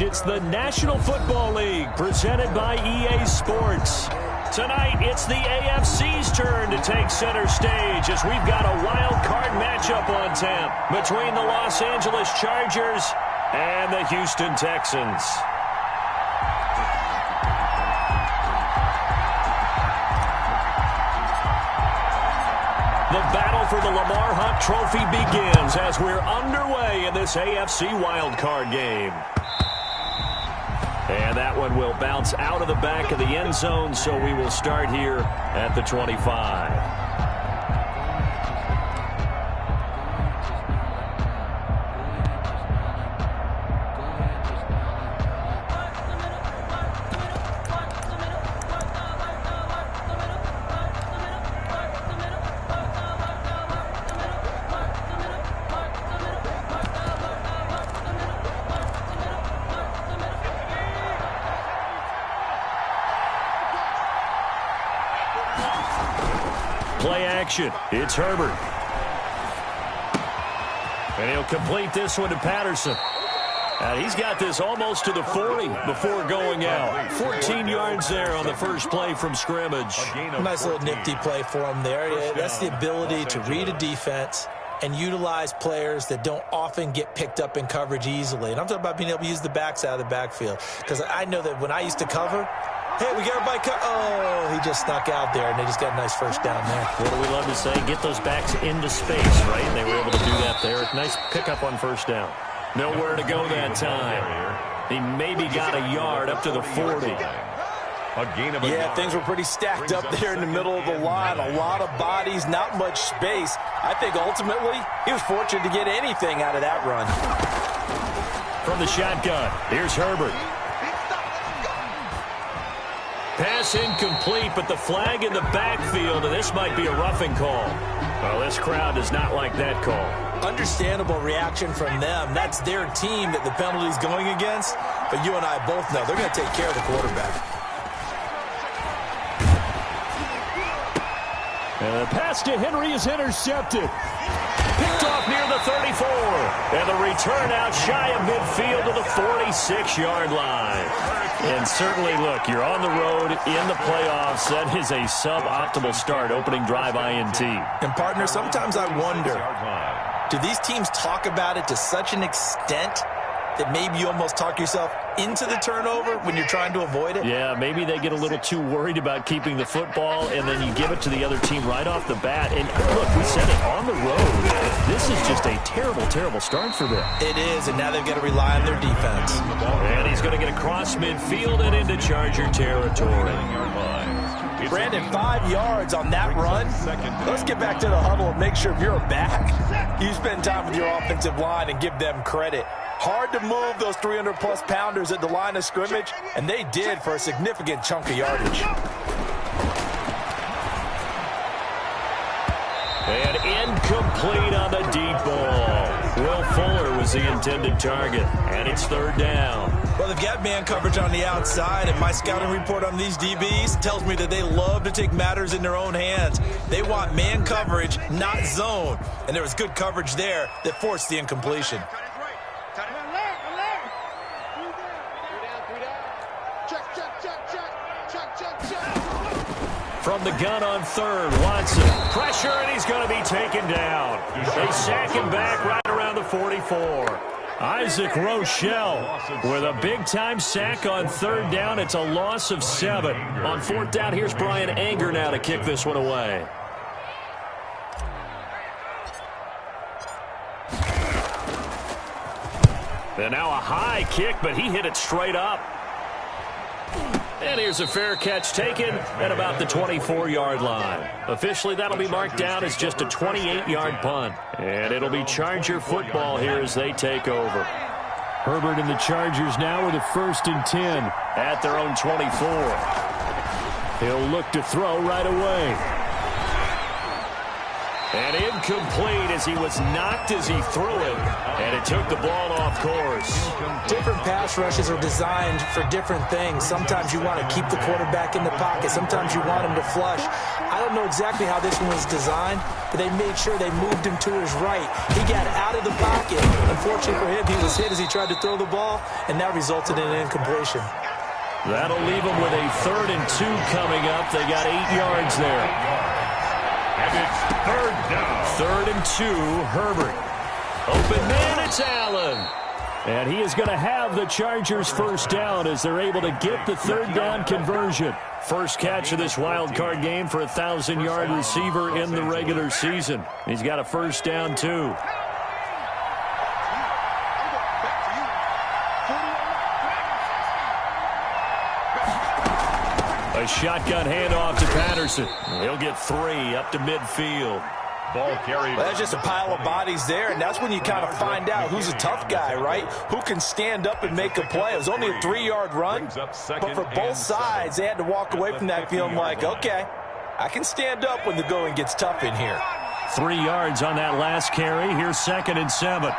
It's the National Football League presented by EA Sports. Tonight, it's the AFC's turn to take center stage as we've got a wild card matchup on tap between the Los Angeles Chargers and the Houston Texans. The battle for the Lamar Hunt Trophy begins as we're underway in this AFC wildcard game. And that one will bounce out of the back of the end zone, so we will start here at the 25. Play action. It's Herbert. And he'll complete this one to Patterson. And he's got this almost to the 40 before going out. 14 yards there on the first play from scrimmage. Nice little nifty play for him there. Yeah, that's the ability to read a defense and utilize players that don't often get picked up in coverage easily. And I'm talking about being able to use the backs out of the backfield. Because I know that when I used to cover, hey, we got everybody cut. Oh, he just snuck out there, and they just got a nice first down there. What do we love to say? Get those backs into space, right? They were able to do that there. Nice pickup on first down. Nowhere to go that time. He maybe got a yard up to the 40. Yeah, things were pretty stacked up there in the middle of the line. A lot of bodies, not much space. I think ultimately he was fortunate to get anything out of that run. From the shotgun, here's Herbert. Pass incomplete, but the flag in the backfield, and this might be a roughing call. Well, this crowd does not like that call. Understandable reaction from them. That's their team that the penalty's going against. But you and I both know they're going to take care of the quarterback. And the pass to Henry is intercepted. Picked off near the 34. And the return out shy of midfield to the 46-yard line. And certainly, look, you're on the road in the playoffs. That is a suboptimal start, opening drive INT. And, partner, sometimes I wonder, do these teams talk about it to such an extent that maybe you almost talk yourself into the turnover when you're trying to avoid it? Yeah, maybe they get a little too worried about keeping the football, and then you give it to the other team right off the bat. And, look, we said it, on the road, this is just a terrible, terrible start for them. It is, and now they've got to rely on their defense. And he's going to get across midfield and into Charger territory. Brandon, 5 yards on that run. Let's get back to the huddle and make sure if you're back, you spend time with your offensive line and give them credit. Hard to move those 300-plus pounders at the line of scrimmage, and they did for a significant chunk of yardage. And incomplete on the deep ball. Will Fuller was the intended target, and it's third down. Well, they've got man coverage on the outside, and my scouting report on these DBs tells me that they love to take matters in their own hands. They want man coverage, not zone. And there was good coverage there that forced the incompletion. From the gun on third, Watson. Pressure, and he's going to be taken down. They sack him back right around the 44. Isaac Rochelle with a big-time sack on third down. It's a loss of 7. On fourth down, here's Brian Anger now to kick this one away. And now a high kick, but he hit it straight up. And here's a fair catch taken at about the 24-yard line. Officially, that'll be marked down as just a 28-yard punt. And it'll be Charger football here as they take over. Herbert and the Chargers now with a 1st and 10 at their own 24. He'll look to throw right away. And incomplete as he was knocked as he threw it. And it took the ball off course. Different pass rushes are designed for different things. Sometimes you want to keep the quarterback in the pocket. Sometimes you want him to flush. I don't know exactly how this one was designed, but they made sure they moved him to his right. He got out of the pocket. Unfortunately for him, he was hit as he tried to throw the ball, and that resulted in an incompletion. That'll leave them with a 3rd and 2 coming up. They got 8 yards there. And it's 3rd down. 3rd and 2, Herbert. Open man, it's Allen. And he is going to have the Chargers first down as they're able to get the 3rd down conversion. First catch of this wild card game for a 1,000-yard receiver in the regular season. He's got a first down, too. A shotgun handoff to Patterson. He'll get 3 up to midfield. Ball carried. Well, that's just a pile of bodies there, and that's when you kind of find out who's a tough guy, right? Who can stand up and make a play. It was only a 3-yard run, but for both sides, they had to walk away from that feeling like, okay, I can stand up when the going gets tough in here. 3 yards on that last carry. Here's 2nd and 7.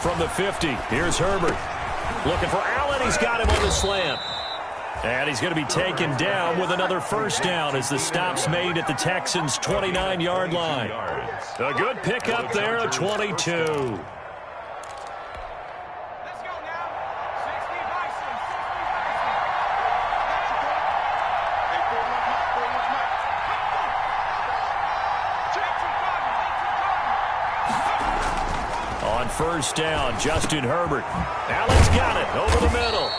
From the 50, here's Herbert. Looking for Allen. He's got him on the slant. And he's going to be taken down with another first down as the stop's made at the Texans' 29-yard line. A good pickup there, a 22. On first down, Justin Herbert. Allen's got it over the middle.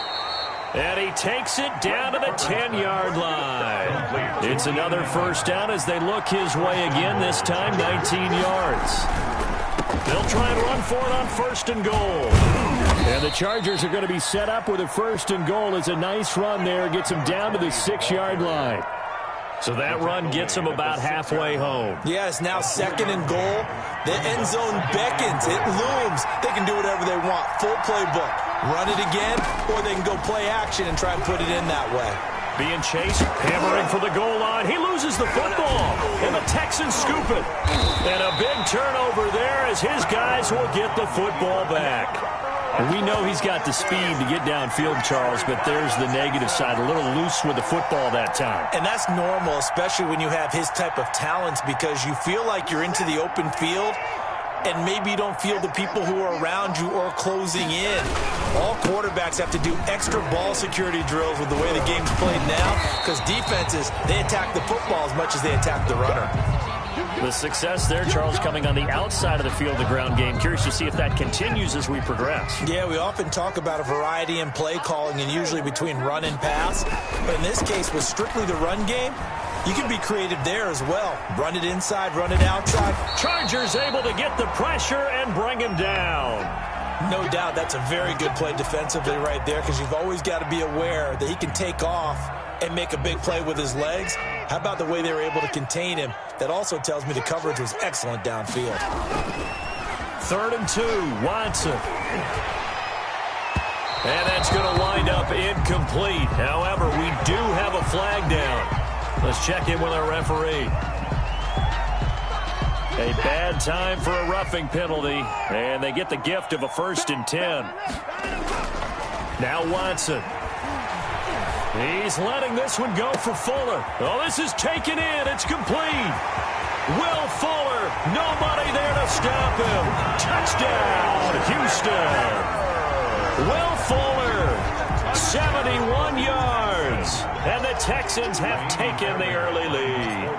And he takes it down to the 10-yard line. It's another first down as they look his way again, this time 19 yards. They'll try and run for it on 1st and goal. And the Chargers are going to be set up with a 1st and goal. It's a nice run there. Gets them down to the 6-yard line. So that run gets them about halfway home. Yeah, it's now 2nd and goal. The end zone beckons. It looms. They can do whatever they want. Full playbook. Run it again, or they can go play action and try and put it in that way. Being chased, hammering for the goal line. He loses the football, and the Texans scoop it. And a big turnover there as his guys will get the football back. And we know he's got the speed to get downfield, Charles, but there's the negative side. A little loose with the football that time. And that's normal, especially when you have his type of talents, because you feel like you're into the open field, and maybe you don't feel the people who are around you or closing in. All quarterbacks have to do extra ball security drills with the way the game's played now, because defenses, they attack the football as much as they attack the runner. The success there, Charles, coming on the outside of the field, the ground game. Curious to see if that continues as we progress. Yeah, we often talk about a variety in play calling and usually between run and pass. But in this case, with strictly the run game, you can be creative there as well. Run it inside, run it outside. Chargers able to get the pressure and bring him down. No doubt that's a very good play defensively right there, because you've always got to be aware that he can take off and make a big play with his legs. How about the way they were able to contain him? That also tells me the coverage was excellent downfield. 3rd and 2, Watson. And that's going to wind up incomplete. However, we do have a flag down. Let's check in with our referee. A bad time for a roughing penalty, and they get the gift of a 1st and 10. Now Watson. He's letting this one go for Fuller. Oh, this is taken in. It's complete. Will Fuller. Nobody there to stop him. Touchdown, Houston. Will Fuller. 71 yards. And the Texans have taken the early lead.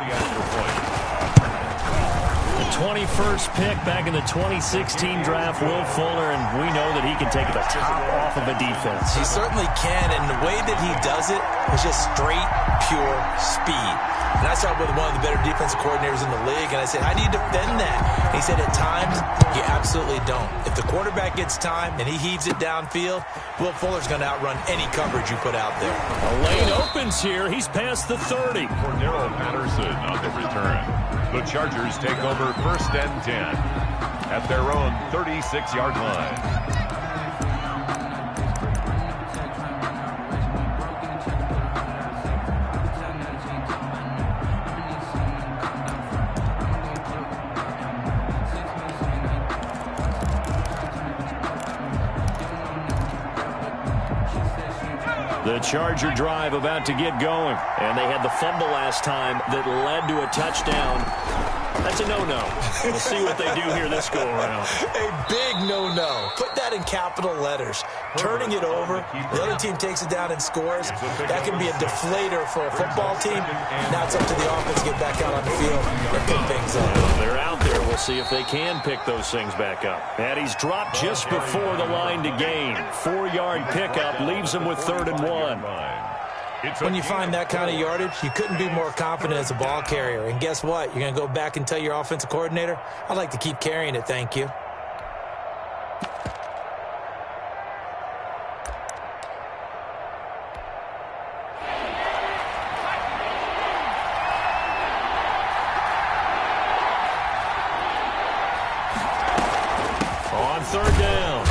The 21st pick back in the 2016 draft, Will Fuller, and we know that he can take the top off of a defense. He certainly can, and the way that he does it is just straight, pure speed. And I saw with one of the better defensive coordinators in the league, and I said, how do you defend that? And he said, at times, you absolutely don't. If the quarterback gets time and he heaves it downfield, Will Fuller's going to outrun any coverage you put out there. A lane opens here. He's past the 30. Cordero Patterson on the return. The Chargers take over 1st and 10 at their own 36-yard line. The Charger drive about to get going. And they had the fumble last time that led to a touchdown. That's a no-no. We'll see what they do here this go-around. A big no-no. Put that in capital letters. Turning it over, the other team takes it down and scores. That can be a deflator for a football team. Now it's up to the offense to get back out on the field and pick things up. Well, they're out there. We'll see if they can pick those things back up. And he's dropped just before the line to gain. 4-yard pickup leaves him with 3rd and 1. When you find that kind of yardage, you couldn't be more confident as a ball carrier. And guess what? You're going to go back and tell your offensive coordinator, I'd like to keep carrying it, thank you. On 3rd down,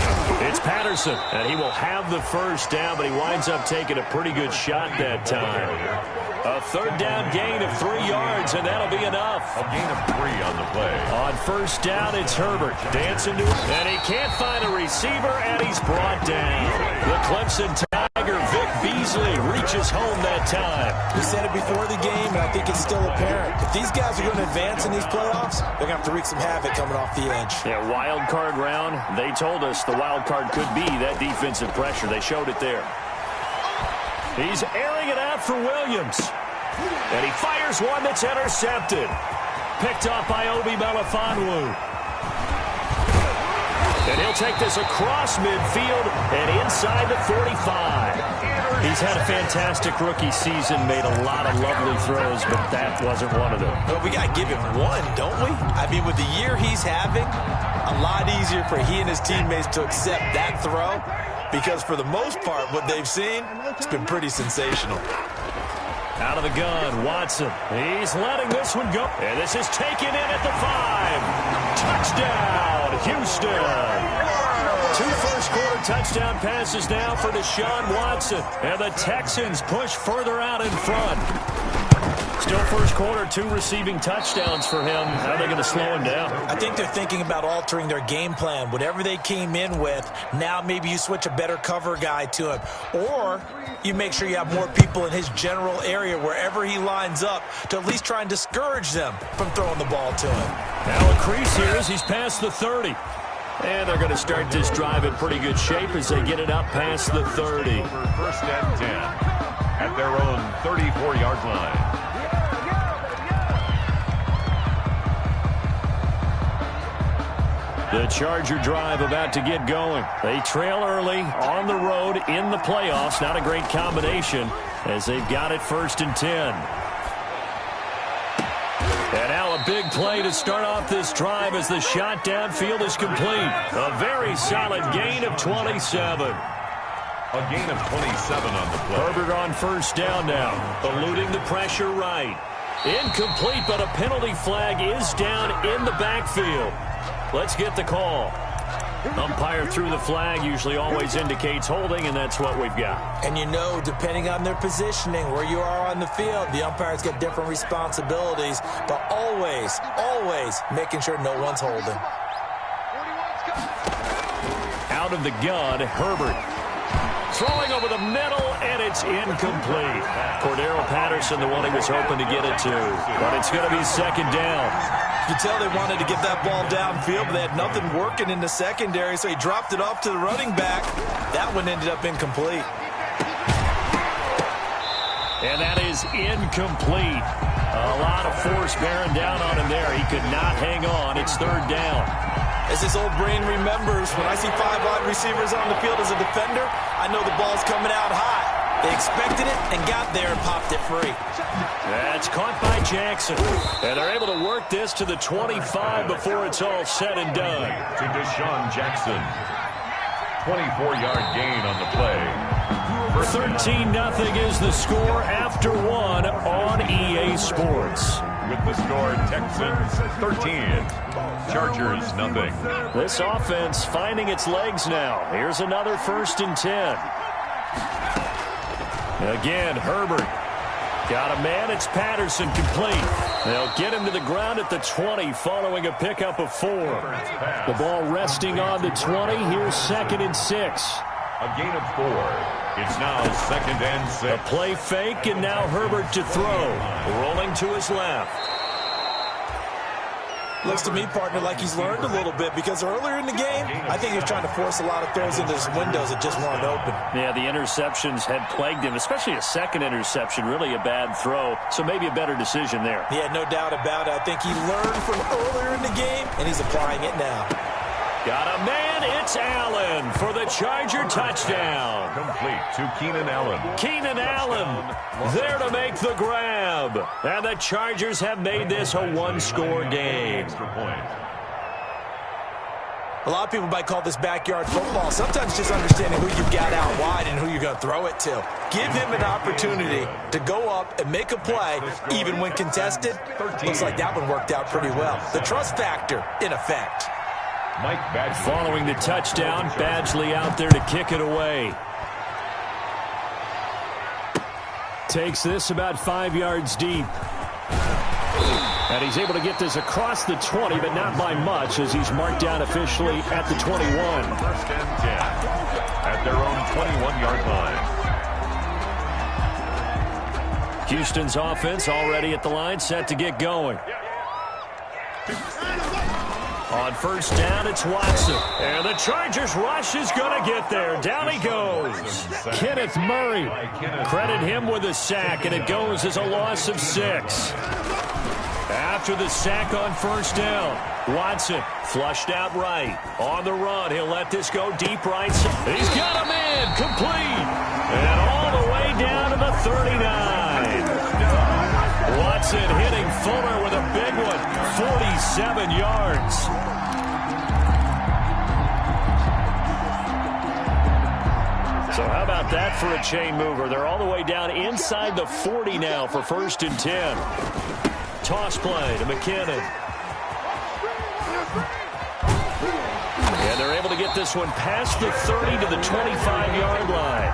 it's Patterson, and he will have the 1st down, but he winds up taking a pretty good shot that time. A 3rd down gain of 3 yards, and that'll be enough. A gain of 3 on the play. On 1st down, it's Herbert dancing to it, and he can't find a receiver, and he's brought down. The Clemson Tiger, Vic Beasley, reaches home that time. We said it before the game, and I think it's still apparent. If these guys are going to advance in these playoffs, they're going to have to wreak some havoc coming off the edge. Yeah, wild card round. They told us the wild card could be that defensive pressure. They showed it there. He's airing it out for Williams. And he fires one that's intercepted. Picked off by Obi Melifonwu. And he'll take this across midfield and inside the 45. He's had a fantastic rookie season, made a lot of lovely throws, but that wasn't one of them. But we got to give him one, don't we? I mean, with the year he's having, a lot easier for he and his teammates to accept that throw, because for the most part, what they've seen, it's been pretty sensational. Out of the gun, Watson. He's letting this one go. And this is taken in at the 5. Touchdown, Houston. 2 first-quarter touchdown passes now for Deshaun Watson. And the Texans push further out in front. Still first quarter, 2 receiving touchdowns for him. How are they going to slow him down? I think they're thinking about altering their game plan. Whatever they came in with, now maybe you switch a better cover guy to him. Or you make sure you have more people in his general area wherever he lines up to at least try and discourage them from throwing the ball to him. Now a crease here as he's past the 30. And they're going to start this drive in pretty good shape as they get it up past the 30. 1st and 10 at their own 34-yard line. The Charger drive about to get going. They trail early on the road in the playoffs. Not a great combination as they've got it 1st and 10. And now a big play to start off this drive as the shot downfield is complete. A very solid gain of 27. A gain of 27 on the play. Herbert on 1st down now, eluding the pressure right. Incomplete, but a penalty flag is down in the backfield. Let's get the call. Umpire threw the flag, usually always indicates holding, and that's what we've got. And you know, depending on their positioning, where you are on the field, the umpires get different responsibilities, but always, always making sure no one's holding. Out of the gun, Herbert. Throwing over the middle, and it's incomplete. Cordero Patterson, the one he was hoping to get it to, but it's going to be 2nd down. You can tell they wanted to get that ball downfield, but they had nothing working in the secondary, so he dropped it off to the running back. That one ended up incomplete. And that is incomplete. A lot of force bearing down on him there. He could not hang on. It's 3rd down. As his old brain remembers, when I see 5 wide receivers on the field as a defender, I know the ball's coming out high. They expected it and got there and popped it free. That's caught by Jackson. And they're able to work this to the 25 before it's all said and done. To Deshaun Jackson. 24-yard gain on the play. 13-0 is the score after 1 on EA Sports. With the score, Texans 13, Chargers nothing. This offense finding its legs now. Here's another 1st and 10. Again, Herbert. Got a man. It's Patterson complete. They'll get him to the ground at the 20 following a pickup of 4. The ball resting on the 20. Here's 2nd and 6. A gain of 4. It's now 2nd and 6. A play fake, and now Herbert to throw. Rolling to his left. Looks to me, partner, like he's learned a little bit, because earlier in the game, I think he was trying to force a lot of throws into his windows that just weren't open. Yeah, the interceptions had plagued him, especially a second interception, really a bad throw, so maybe a better decision there. Yeah, no doubt about it. I think he learned from earlier in the game, and he's applying it now. Got a man, it's Allen for the Charger touchdown. Complete to Keenan Allen. Keenan Allen there to make the grab. And the Chargers have made this a one-score game. Extra point. A lot of people might call this backyard football. Sometimes just understanding who you've got out wide and who you're going to throw it to. Give him an opportunity to go up and make a play, even when contested. Looks like that one worked out pretty well. The trust factor in effect. Mike Badgley. Following the touchdown, Badgley out there to kick it away. Takes this about 5 yards deep. And he's able to get this across the 20, but not by much, as he's marked down officially at the 21. 1st and 10 at their own 21-yard line. Houston's offense already at the line, set to get going. On 1st down, it's Watson. And the Chargers rush is going to get there. Down he goes. Kenneth Murray. Credit him with a sack, and it goes as a loss of 6. After the sack on 1st down, Watson flushed out right. On the run, he'll let this go deep right. He's got a man complete. And all the way down to the 39. Watson hitting Fuller with a big one. 47 yards. So how about that for a chain mover? They're all the way down inside the 40 now for 1st and 10. Toss play to McKinnon. And they're able to get this one past the 30 to the 25-yard line.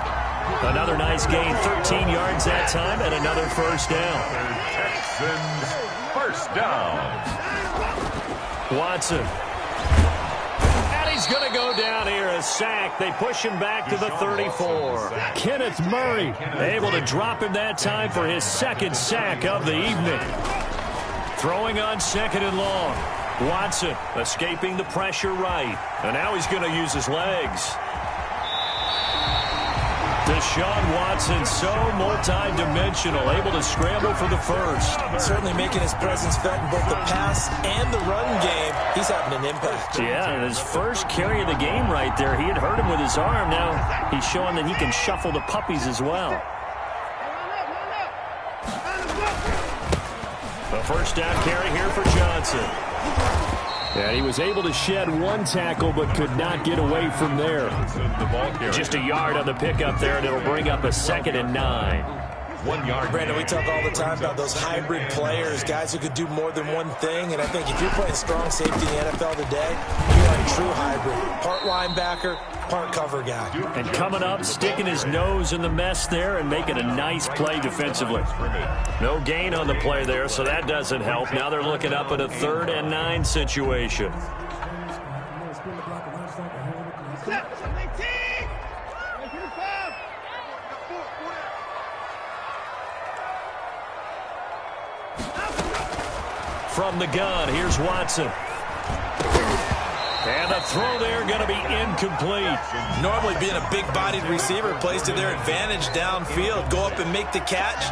Another nice gain, 13 yards that time, and another 1st down. Texans 1st down. Watson. And he's going to go down here, a sack. They push him back to the 34. Kenneth Murray able to drop him that time for his 2nd sack of the evening. Throwing on 2nd and long. Watson escaping the pressure right. And now he's going to use his legs. Deshaun Watson, so multi-dimensional, able to scramble for the 1st. Certainly making his presence felt in both the pass and the run game. He's having an impact. Yeah, and his first carry of the game right there, he had hurt him with his arm. Now he's showing that he can shuffle the puppies as well. A 1st down carry here for Johnson. And he was able to shed one tackle, but could not get away from there. Just a yard on the pickup there, and it'll bring up a 2nd and 9. 1 yard. Brandon, we talk all the time about those hybrid players, guys who could do more than one thing. And I think if you're playing strong safety in the NFL today, you are a true hybrid. Part linebacker, part cover guy. And coming up, sticking his nose in the mess there and making a nice play defensively. No gain on the play there, so that doesn't help. Now they're looking up at a 3rd and 9 situation. From the gun, here's Watson. And the throw there going to be incomplete. Normally being a big-bodied receiver plays to their advantage downfield. Go up and make the catch,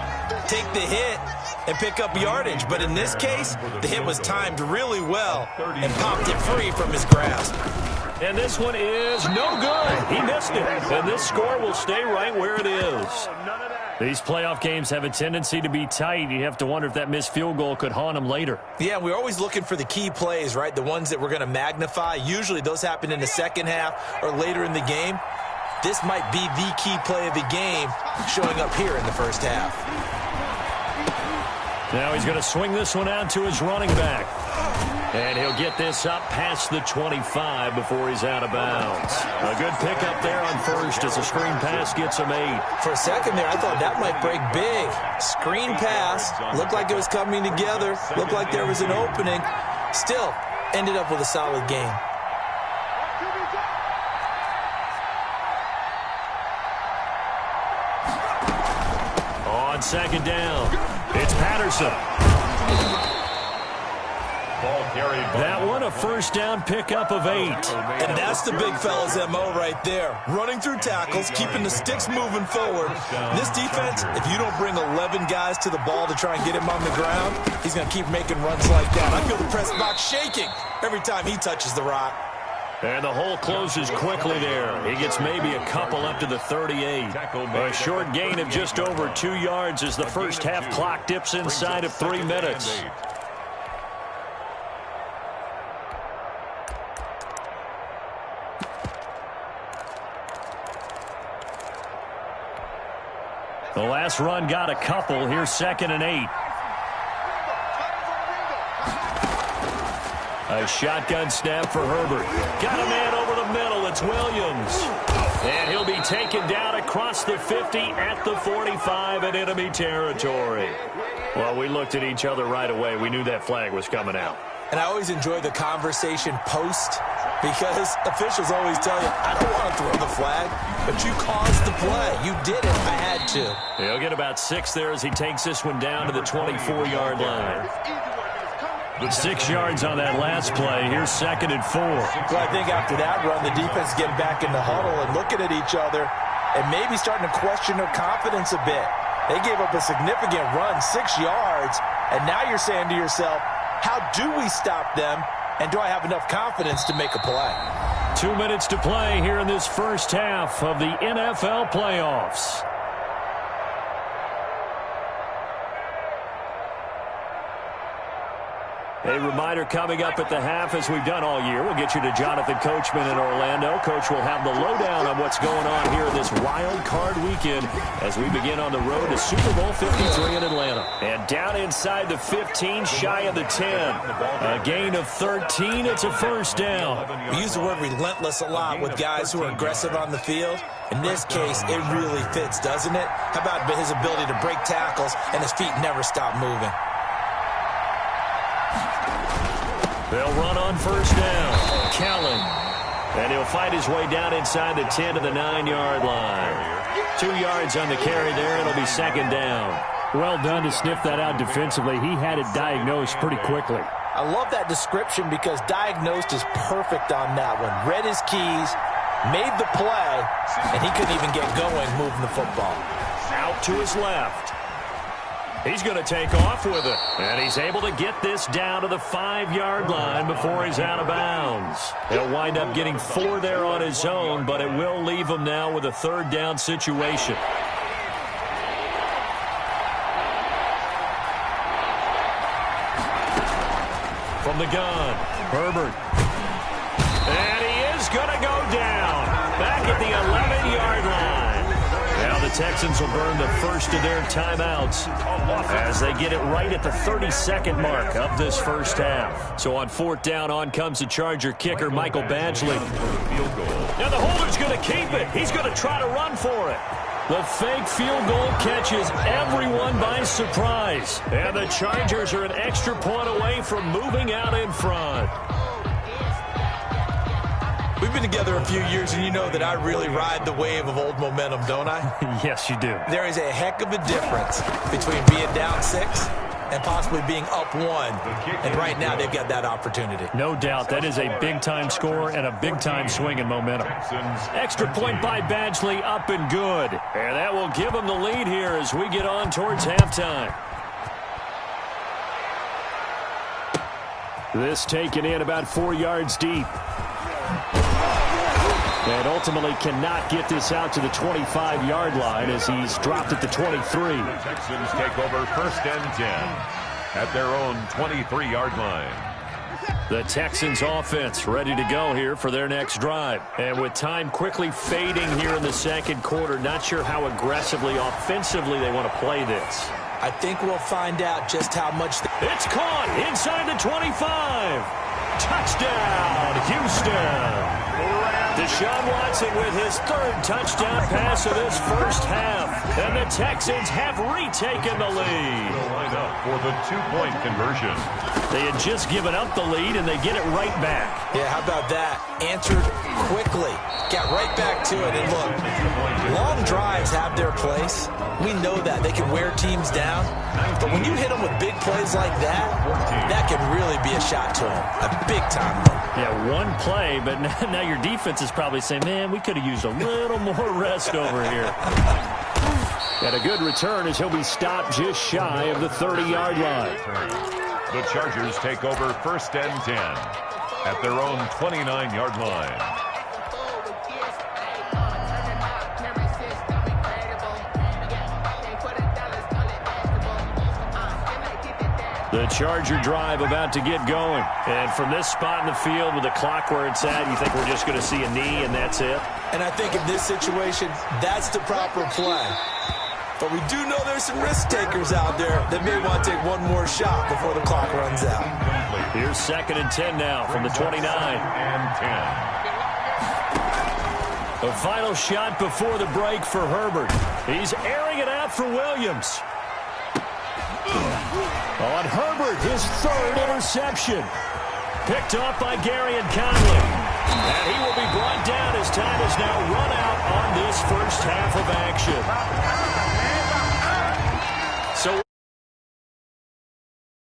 take the hit, and pick up yardage. But in this case, the hit was timed really well and popped it free from his grasp. And this one is no good. He missed it. And this score will stay right where it is. These playoff games have a tendency to be tight. You have to wonder if that missed field goal could haunt them later. Yeah, we're always looking for the key plays, right? The ones that we're going to magnify. Usually those happen in the 2nd half or later in the game. This might be the key play of the game showing up here in the 1st half. Now he's going to swing this one out to his running back. And he'll get this up past the 25 before he's out of bounds. A good pickup there on 1st as a screen pass gets him 8. For a second there, I thought that might break big. Screen pass. Looked like it was coming together. Looked like there was an opening. Still, ended up with a solid game. On second down, it's Patterson. Ball carried. That one a first down pickup of 8. And that's the big fella's MO right there. Running through tackles, keeping the sticks moving forward. This defense, if you don't bring 11 guys to the ball to try and get him on the ground, he's going to keep making runs like that. I feel the press box shaking every time he touches the rock. And the hole closes quickly there. He gets maybe a couple up to the 38. A short gain of just over 2 yards as the first half clock dips inside of 3 minutes. The last run got a couple. Here's 2nd and 8. A shotgun snap for Herbert. Got a man over the middle. It's Williams. And he'll be taken down across the 50 at the 45 in enemy territory. Well, we looked at each other right away. We knew that flag was coming out. And I always enjoy the conversation post because officials always tell you, I don't want to throw the flag, but you caused the play. You did it. I had to. He'll get about 6 there as he takes this one down to the 24-yard line. 6 yards on that last play. Here's 2nd and 4. Well, I think after that run, the defense is getting back in the huddle and looking at each other and maybe starting to question their confidence a bit. They gave up a significant run, 6 yards, and now you're saying to yourself, how do we stop them, and do I have enough confidence to make a play? 2 minutes to play here in this first half of the NFL playoffs. A reminder coming up at the half, as we've done all year. We'll get you to Jonathan Coachman in Orlando. Coach will have the lowdown on what's going on here this wild card weekend as we begin on the road to Super Bowl 53 in Atlanta. And down inside the 15, shy of the 10. A gain of 13. It's a first down. We use the word relentless a lot with guys who are aggressive on the field. In this case, it really fits, doesn't it? How about his ability to break tackles and his feet never stop moving? They'll run on first down. Callan. And he'll fight his way down inside the 10 to the 9-yard line. 2 yards on the carry there. It'll be 2nd down. Well done to sniff that out defensively. He had it diagnosed pretty quickly. I love that description because diagnosed is perfect on that one. Read his keys, made the play, and he couldn't even get going moving the football. Out to his left. He's going to take off with it. And he's able to get this down to the 5-yard line before he's out of bounds. He'll wind up getting 4 there on his own, but it will leave him now with a 3rd down situation. From the gun, Herbert. And he is going to go down. Back at the 11-yard line. Now the Texans will burn the first of their timeouts as they get it right at the 32nd mark of this first half. So on 4th down, on comes the Charger kicker, Michael Badgley. Now the holder's going to keep it. He's going to try to run for it. The fake field goal catches everyone by surprise. And the Chargers are an extra point away from moving out in front. We've been together a few years, and you know that I really ride the wave of old momentum, don't I? Yes, you do. There is a heck of a difference between being down 6 and possibly being up 1. And right now, they've got that opportunity. No doubt. That is a big-time score and a big-time swing in momentum. Extra point by Badgley, up and good. And that will give them the lead here as we get on towards halftime. This taken in about 4 yards deep. And ultimately cannot get this out to the 25-yard line as he's dropped at the 23. The Texans take over 1st and 10 at their own 23-yard line. The Texans offense ready to go here for their next drive. And with time quickly fading here in the 2nd quarter, not sure how aggressively, offensively they want to play this. I think we'll find out just how much. It's caught inside the 25. Touchdown, Houston. Deshaun Watson with his 3rd touchdown pass of this first half. And the Texans have retaken the lead. Line up for the 2-point conversion. They had just given up the lead, and they get it right back. Yeah, how about that? Answered quickly. Got right back to it, and look, Long drives have their place. We know that. They can wear teams down. But when you hit them with big plays like that, that can really be a shot to them. A big-time one. Yeah, one play, but now your defense is probably saying, man, we could have used a little more rest over here. And a good return as he'll be stopped just shy of the 30-yard line. The Chargers take over 1st and 10 at their own 29-yard line. The Charger drive about to get going. And from this spot in the field with the clock where it's at, you think we're just going to see a knee and that's it? And I think in this situation, that's the proper play. But we do know there's some risk takers out there that may want to take one more shot before the clock runs out. Here's 2nd and 10 now from the 29. And 10. A final shot before the break for Herbert. He's airing it out for Williams. On Herbert, his 3rd interception. Picked off by Gary and Conley. And he will be brought down as time is now run out on this first half of action.